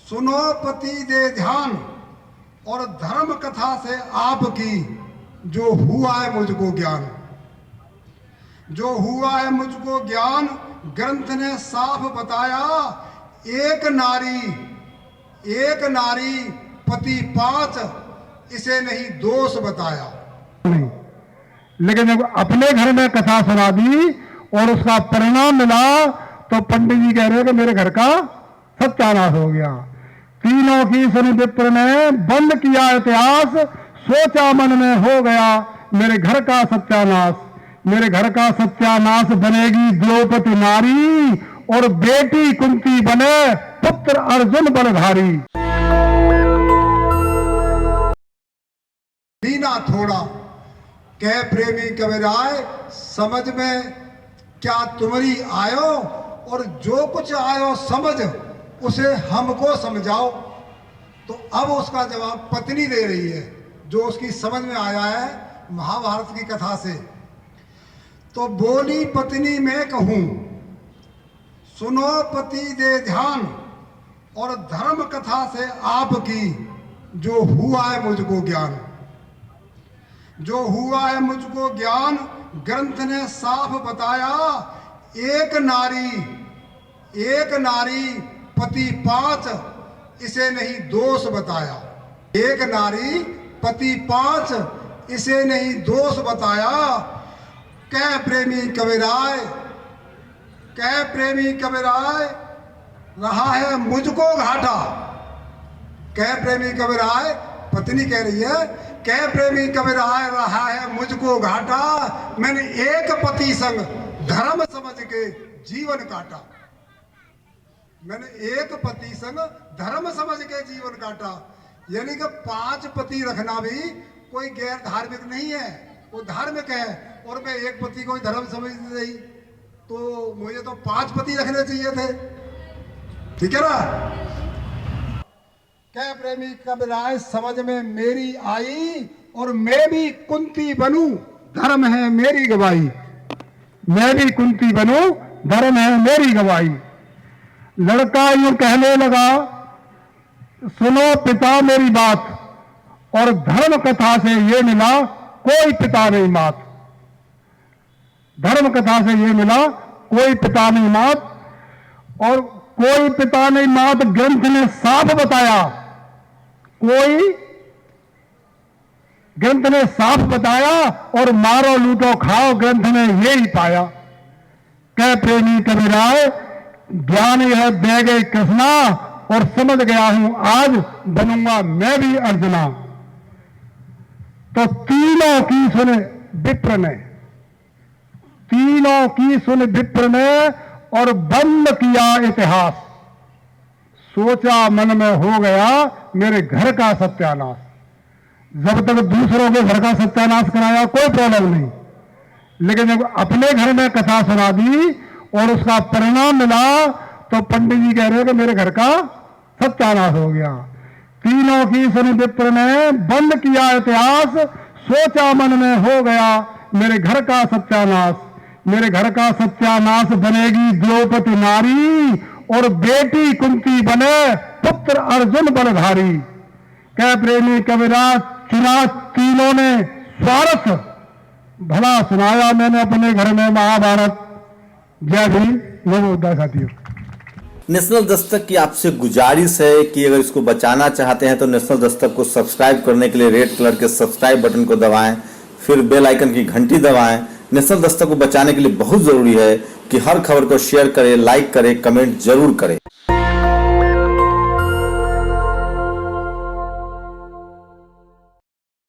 सुनो पति दे ध्यान और धर्म कथा से आपकी जो हुआ है मुझको ज्ञान, जो हुआ है मुझको ज्ञान ग्रंथ ने साफ बताया। एक नारी पति 5 इसे नहीं दोष बताया। नहीं, लेकिन जब अपने घर में कथा सुना दी और उसका परिणाम मिला तो पंडित जी कह रहे हैं कि मेरे घर का सत्यानाश हो गया। तीनों की सुनी विप्र ने बंद किया इतिहास, सोचा मन में हो गया मेरे घर का सत्यानाश। मेरे घर का सत्यानाश बनेगी द्रौपदी नारी और बेटी कुंती बने पुत्र अर्जुन बलधारी। दीना थोड़ा कह प्रेमी कबीराय समझ में क्या तुम्हारी आयो, और जो कुछ आयो समझ उसे हमको समझाओ। तो अब उसका जवाब पत्नी दे रही है जो उसकी समझ में आया है महाभारत की कथा से। तो बोली पत्नी मैं कहूं सुनो पति दे ध्यान और धर्म कथा से आपकी जो हुआ है मुझको ज्ञान, जो हुआ है मुझको ज्ञान ग्रंथ ने साफ बताया। एक नारी पति 5 इसे नहीं दोष बताया। एक नारी पति 5 इसे नहीं दोष बताया। कह प्रेमी कबीराय रहा है मुझको घाटा। कह प्रेमी कबीराय पत्नी कह रही है, कह प्रेमी कबीराय रहा है मुझको घाटा। मैंने एक पति संग धर्म समझ के जीवन काटा। मैंने एक पति संग धर्म समझ के जीवन काटा। यानी कि 5 पति रखना भी कोई गैर धार्मिक नहीं है, वो धार्मिक है। और मैं एक पति को ही धर्म समझ रही तो मुझे तो 5 पति रखने चाहिए थे, ठीक है ना। क्या प्रेमी कबीराय समझ में मेरी आई और मैं भी कुंती बनूं धर्म है मेरी गवाही। मैं भी कुंती बनूं धर्म है मेरी गवाही। लड़का यूं कहने लगा सुनो पिता मेरी बात, और धर्म कथा से ये मिला कोई पिता नहीं मात। धर्म कथा से ये मिला कोई पिता नहीं मात, और कोई पिता नहीं मात ग्रंथ ने साफ बताया। कोई ग्रंथ ने साफ बताया और मारो लूटो खाओ ग्रंथ ने ये ही पाया। कह प्रेमी कबीराय ज्ञान यह दे गए कृष्णा, और समझ गया हूं आज बनूंगा मैं भी अर्जुना। तो तीनों की सुने विप्र ने और बंद किया इतिहास। सोचा मन में हो गया मेरे घर का सत्यानाश। जब तक दूसरों के घर का सत्यानाश कराया कोई प्रॉब्लम नहीं, लेकिन जब अपने घर में कथा सुना दी और उसका परिणाम मिला तो पंडित जी कह रहे हैं कि मेरे घर का सत्यानाश हो गया। तीनों की सुनी विप्र ने बंद किया इतिहास, सोचा मन में हो गया मेरे घर का सत्यानाश। मेरे घर का सत्यानाश बनेगी द्रौपदी नारी और बेटी कुंती बने पुत्र अर्जुन बलधारी। कह प्रेमी कबीरा चुना तीनों ने स्वार्थ भला सुनाया मैंने अपने घर में महाभारत। जय भीम, नमो बुद्धाय साथियों। नेशनल दस्तक की आपसे गुजारिश है कि अगर इसको बचाना चाहते हैं तो नेशनल दस्तक को सब्सक्राइब करने के लिए रेड कलर के सब्सक्राइब बटन को दबाएं, फिर बेल आइकन की घंटी दबाएं। नेशनल दस्तक को बचाने के लिए बहुत जरूरी है कि हर खबर को शेयर करें, लाइक करें, कमेंट जरूर करें।